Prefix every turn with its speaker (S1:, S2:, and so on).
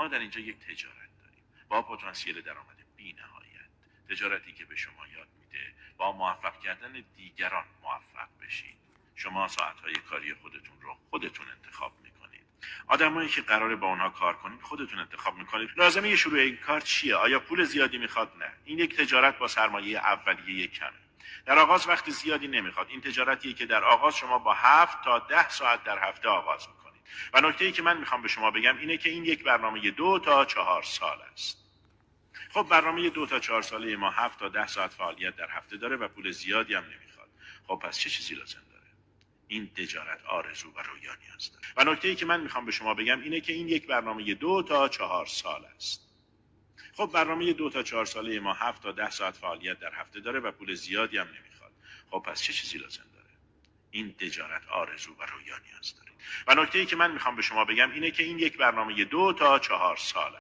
S1: ما در اینجا یک تجارت داریم با پتانسیل درآمد بی‌نهایت، تجارتی که به شما یاد میده با موفق کردن دیگران موفق بشید. شما ساعت‌های کاری خودتون رو خودتون انتخاب میکنید. آدمایی که قراره با اونها کار کنید خودتون انتخاب میکنید. لازمه شروع این کار چیه؟ آیا پول زیادی میخواد؟ نه. این یک تجارت با سرمایه اولیه کمه. در آغاز وقت زیادی نمیخواد. این تجارتیه که در آغاز شما با 7 تا 10 ساعت در هفته آغاز میکنید. و نکته‌ای که من میخوام به شما بگم اینه که این یک برنامه 2 تا 4 سال است. خب برنامه 2 تا 4 ساله ما 7 تا 10 ساعت فعالیت در هفته داره و پول زیادی هم نمیخواد. خب پس چه چیزی لازم داره؟ این تجارت آرزو و رویا نیاز داره. و نکته‌ای که من میخوام به شما بگم اینه که این یک برنامه 2 تا 4 سال است. خب برنامه 2 تا 4 ساله ما 7 تا 10 ساعت فعالیت در هفته داره و پول زیادی هم نمیخواد. خب پس چه چیزی لازم داره؟ این تجارت آرزو و رویا نیاز داره. و نکته‌ای که من میخوام به شما بگم اینه که این یک برنامه 2 تا 4 سال است.